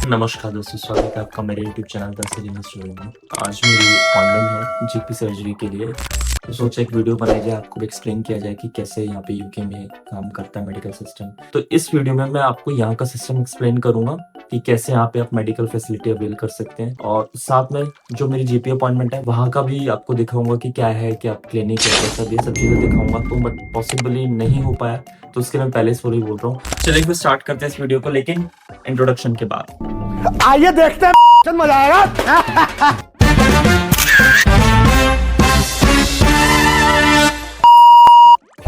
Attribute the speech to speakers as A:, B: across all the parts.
A: नमस्कार दोस्तों, स्वागत है आपका मेरे YouTube channel the cinema studio में। आज मेरी अपॉइंटमेंट है जीपी सर्जरी के लिए, तो सोचा एक वीडियो बनाई जाए, आपको एक्सप्लेन किया जाए कि कैसे यहाँ पे यूके में काम करता है मेडिकल सिस्टम। तो इस वीडियो में मैं आपको यहाँ का सिस्टम एक्सप्लेन करूँगा कि कैसे यहाँ पे आप मेडिकल फैसिलिटी अवेल कर सकते हैं, और साथ में जो मेरी जीपी अपॉइंटमेंट है वहाँ का भी आपको दिखाऊंगा कि क्या है, क्या क्लिनिक है, कैसा, ये सब चीज़ें दिखाऊंगा। तो बट पॉसिबली नहीं हो पाया, तो उसके लिए मैं पहले से ही बोल रहा हूँ। चलिए फिर स्टार्ट करते हैं इस वीडियो को, लेकिन इंट्रोडक्शन के बाद
B: आइए देखते हैं, मजा आएगा।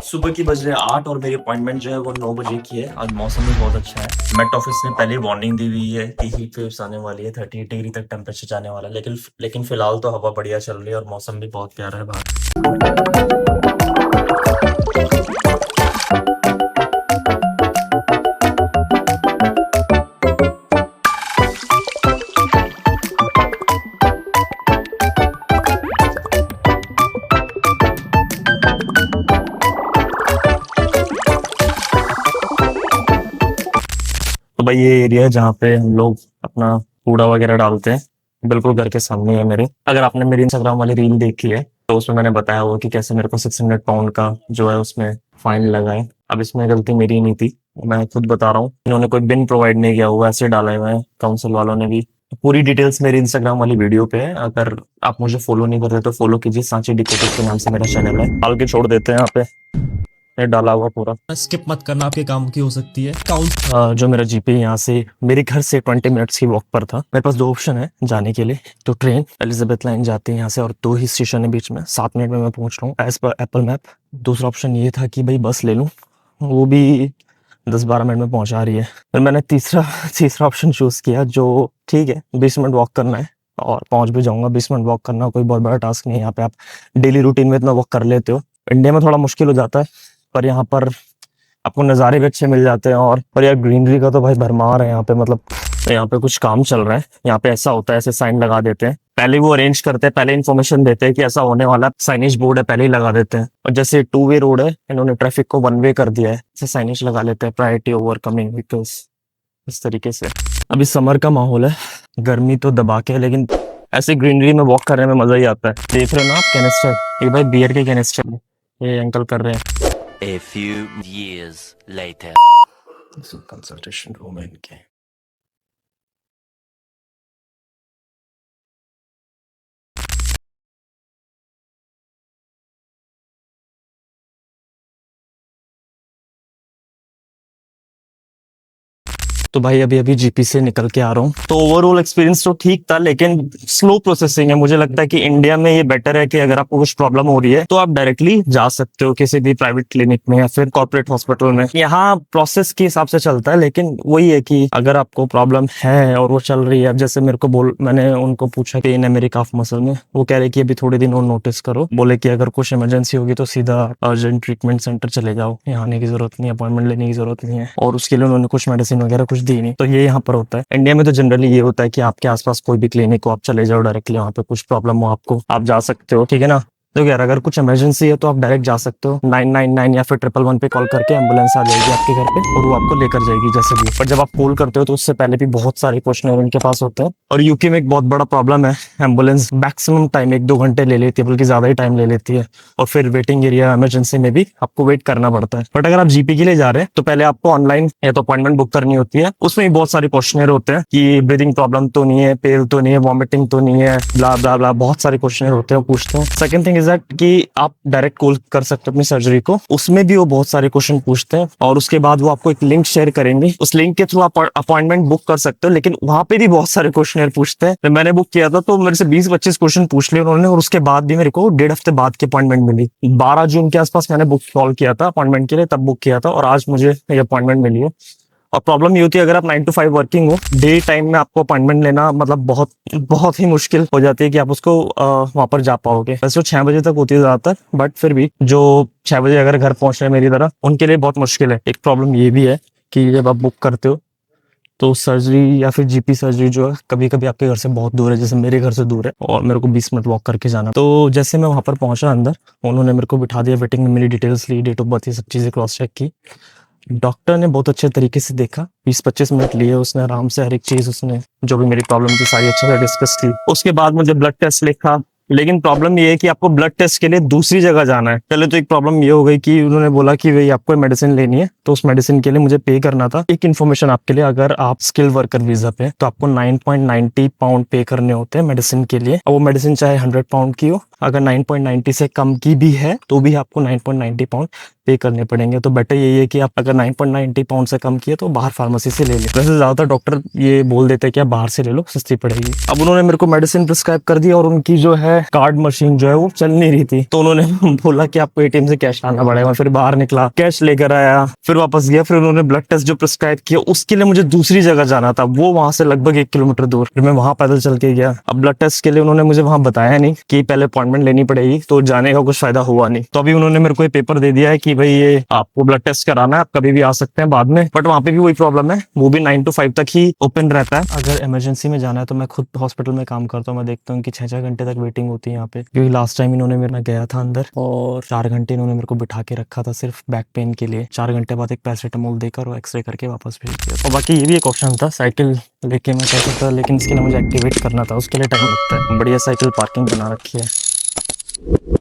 A: सुबह की बज रहे 8 और मेरी अपॉइंटमेंट जो है वो 9 बजे की है। आज मौसम भी बहुत अच्छा है। मेट ऑफिस ने पहले वार्निंग दी हुई है कि हीट वेव्स आने वाली है, 38 डिग्री तक टेम्परेचर जाने वाला है, लेकिन फिलहाल तो हवा बढ़िया चल रही है और मौसम भी बहुत प्यारा है बाहर। तो भाई ये एरिया है जहाँ पे हम लोग अपना कूड़ा वगैरह डालते हैं, बिल्कुल घर के सामने है मेरे। अगर आपने मेरी इंस्टाग्राम वाली रील देखी है तो उसमें मैंने बताया हुआ कि कैसे मेरे को 600 पाउंड का जो है उसमें फाइन लगा है। अब इसमें गलती मेरी नहीं थी, मैं खुद बता रहा हूँ। इन्होंने कोई बिन प्रोवाइड नहीं किया हुआ, ऐसे डाला हुआ है काउंसिल वालों ने भी। पूरी डिटेल्स मेरी इंस्टाग्राम वाली वीडियो पे है, अगर आप मुझे फॉलो नहीं करते तो फॉलो कीजिए। सांची डिकोटेक के नाम से मेरा चैनल है, डाल के छोड़ देते हैं यहाँ पे, ये डाला हुआ पूरा।
C: स्किप मत करना, आपके काम की हो सकती है।
A: जो मेरा जीपी यहाँ से मेरे घर से 20 मिनट्स की वॉक पर था। मेरे पास 2 ऑप्शन है जाने के लिए, तो ट्रेन एलिजाबेथ लाइन जाती है यहाँ से और 2 ही स्टेशन है बीच में, 7 मिनट में मैं पहुँच रहा हूँ एज पर एप्पल मैप। दूसरा ऑप्शन ये था कि भाई बस ले लूँ, वो भी 10-12 मिनट में पहुँचा रही है। फिर मैंने तीसरा ऑप्शन चूज़ किया, जो ठीक है 20 मिनट वॉक करना है और पहुँच भी जाऊँगा। 20 मिनट वॉक करना कोई बहुत बड़ा टास्क नहीं है, यहाँ पे आप डेली रूटीन में इतना वॉक कर लेते हो। इंडिया में थोड़ा मुश्किल हो जाता है, पर यहाँ पर आपको नज़ारे भी अच्छे मिल जाते हैं। और यार ग्रीनरी का तो भाई भरमार है यहाँ पे, मतलब यहाँ पे कुछ काम चल रहा है। यहाँ पे ऐसा होता है, ऐसे साइन लगा देते हैं, पहले वो अरेंज करते हैं, पहले इन्फॉर्मेशन देते हैं कि ऐसा होने वाला, साइनेज बोर्ड है पहले ही लगा देते हैं। और जैसे 2 वे रोड है, इन्होंने ट्रैफिक को 1 वे कर दिया है, ऐसे साइनेज लगा लेते हैं, प्रायोरिटी ओवर कमिंग व्हीकल्स, इस तरीके से। अभी समर का माहौल है, गर्मी तो दबा के है, लेकिन ऐसे ग्रीनरी में वॉक करने में मजा ही आता है। देख रहे हो ना आप कैनिस्टर, ये भाई बियर के कैनिस्टर ये अंकल कर रहे हैं।
D: A few years later.
A: Consultation room है इनके। तो भाई अभी अभी जीपी से निकल के आ रहा हूँ। तो ओवरऑल एक्सपीरियंस तो ठीक था, लेकिन स्लो प्रोसेसिंग है। मुझे लगता है कि इंडिया में ये बेटर है कि अगर आपको कुछ प्रॉब्लम हो रही है तो आप डायरेक्टली जा सकते हो किसी भी प्राइवेट क्लिनिक में या फिर कॉर्पोरेट हॉस्पिटल में। यहाँ प्रोसेस के हिसाब से चलता है, लेकिन वही है कि अगर आपको प्रॉब्लम है और वो चल रही है, अब जैसे मेरे को मैंने उनको पूछा पेन है मेरी काफ मसल में, वो कह रहे कि अभी थोड़े दिन और नोटिस करो, बोले कि अगर कुछ इमरजेंसी होगी तो सीधा अर्जेंट ट्रीटमेंट सेंटर चले जाओ, यहाँ आने की जरूरत नहीं है, अपॉइंटमेंट लेने की जरूरत नहीं है। और उसके लिए उन्होंने कुछ मेडिसिन वगैरह कुछ दी नहीं। तो ये यहाँ पर होता है। इंडिया में तो जनरली ये होता है कि आपके आसपास कोई भी क्लिनिक हो, आप चले जाओ डायरेक्टली, वहाँ पे कुछ प्रॉब्लम हो आपको, आप जा सकते हो, ठीक है ना। तो यार अगर कुछ इमरजेंसी है तो आप डायरेक्ट जा सकते हो, 999 या फिर 111 पे कॉल करके एम्बुलेंस आ जाएगी आपके घर पे और वो आपको लेकर जाएगी जैसे भी। पर जब आप कॉल करते हो तो उससे पहले भी बहुत सारे क्वेश्चन उनके पास होते हैं। और यूके में एक बहुत बड़ा प्रॉब्लम है, एम्बुलेंस मैक्सिमम टाइम 1-2 घंटे ले लेती है, बल्कि ज्यादा ही टाइम ले लेती है। और फिर वेटिंग एरिया इमरजेंसी में भी आपको वेट करना पड़ता है। बट अगर आप जीपी के लिए जा रहे हैं तो पहले आपको ऑनलाइन या तो अपॉइंटमेंट बुक करनी होती है। उसमें भी बहुत सारे क्वेश्चन होते हैं कि ब्रीदिंग प्रॉब्लम तो नहीं है, पेल तो नहीं है, वॉमिटिंग तो नहीं है, ब्ला ब्ला ब्ला, बहुत सारे क्वेश्चन होते हैं, पूछते हैं। सेकंड थिंग इज दैट कि आप डायरेक्ट कॉल कर सकते हो अपनी सर्जरी को, उसमें भी वो बहुत सारे क्वेश्चन पूछते हैं। और उसके बाद वो आपको एक लिंक शेयर करेंगे, उस लिंक के थ्रू आप अपॉइंटमेंट बुक कर सकते हो, लेकिन वहां पे भी बहुत सारे क्वेश्चन पूछते हैं। तो मैंने बुक किया था तो मेरे से 20-25 क्वेश्चन पूछ लिए उन्होंने, और उसके बाद भी मेरे को 1.5 हफ्ते बाद की अपॉइंटमेंट मिली। 12 जून के आसपास मैंने बुक कॉल किया था अपॉइंटमेंट के लिए, तब बुक किया था, और आज मुझे ये अपॉइंटमेंट मिली है। और प्रॉब्लम ये होती है अगर आप 9 to 5 वर्किंग हो, डे टाइम में आपको अपॉइंटमेंट लेना मतलब बहुत बहुत ही मुश्किल हो जाती है कि आप उसको वहां पर जा पाओगे। वैसे तो 6 बजे तक होती है ज्यादातर, बट फिर भी जो 6 बजे अगर घर पहुंच रहे हैं मेरी तरह, उनके लिए बहुत मुश्किल है। एक प्रॉब्लम ये भी है कि जब आप बुक करते हो तो सर्जरी या फिर जीपी सर्जरी जो है कभी कभी आपके घर से बहुत दूर है, जैसे मेरे घर से दूर है और मेरे को 20 मिनट वॉक करके जाना। तो जैसे मैं वहां पर पहुंचा अंदर, उन्होंने मेरे को बिठा दिया वेटिंग में, मेरी डिटेल्स ली, डेट ऑफ बर्थ, ये सब चीजें क्रॉस चेक की। डॉक्टर ने बहुत अच्छे तरीके से देखा, 20-25 मिनट लिए उसने आराम से, हर एक चीज उसने जो भी मेरी प्रॉब्लम थी सारी अच्छे से डिस्कस की। उसके बाद मुझे ब्लड टेस्ट लिखा, लेकिन प्रॉब्लम ये है कि आपको ब्लड टेस्ट के लिए दूसरी जगह जाना है। पहले तो एक प्रॉब्लम ये हो गई कि उन्होंने बोला कि भाई आपको मेडिसिन लेनी है, तो उस मेडिसिन के लिए मुझे पे करना था। एक इन्फॉर्मेशन आपके लिए, अगर आप स्किल वर्कर वीजा पे तो आपको 9.90 पाउंड पे करने होते हैं मेडिसिन के लिए। अब वो मेडिसिन चाहे 100 पाउंड की हो, अगर 9.90 से कम की भी है तो भी आपको 9.90 पाउंड पे करने पड़ेंगे। तो बेटर यही है कि आप अगर 9.90 पाउंड से कम किए तो बाहर फार्मेसी से ले लें। वैसे ज्यादातर डॉक्टर ये बोल देते हैं कि आप बाहर से ले लो, सस्ती पड़ेगी। अब उन्होंने मेरे को मेडिसिन प्रिस्क्राइब कर दी और उनकी जो है कार्ड मशीन जो है वो चल नहीं रही थी, तो उन्होंने बोला कि आपको एटीएम से कैश लाना पड़ेगा। फिर बाहर निकला, कैश लेकर आया, फिर वापस गया। फिर उन्होंने ब्लड टेस्ट जो प्रिस्क्राइब किया उसके लिए मुझे दूसरी जगह जाना था, वो वहां से लगभग 1 किलोमीटर दूर। फिर मैं वहां पैदल चल के गया। अब ब्लड टेस्ट के लिए उन्होंने मुझे वहां बताया नहीं कि पहले अपॉइंटमेंट लेनी पड़ेगी, तो जाने का कुछ फायदा हुआ नहीं। तो अभी उन्होंने मेरे को ये पेपर दे दिया है कि भाई ये आपको ब्लड टेस्ट कराना है, आप कभी भी आ सकते हैं बाद में। बट वहां पे भी वही प्रॉब्लम है, वो भी 9 to 5 तक ही ओपन रहता है। अगर इमरजेंसी में जाना है तो मैं खुद हॉस्पिटल में काम करता हूँ, मैं देखता हूँ कि 6-6 घंटे तक वेटिंग होती है यहाँ पे। क्योंकि लास्ट टाइम इन्होंने मैं गया था अंदर और 4 घंटे इन्होंने मेरे को बिठा के रखा था सिर्फ बैक पेन के लिए। 4 घंटे बाद एक पैरासिटामोल देकर और एक्सरे करके वापस भेज दिया। और बाकी ये भी एक ऑप्शन था, साइकिल लेके मैं कर सकता था, लेकिन इसके लिए मुझे एक्टिवेट करना था, उसके लिए टाइम लगता है। बढ़िया साइकिल पार्किंग बना रखी है।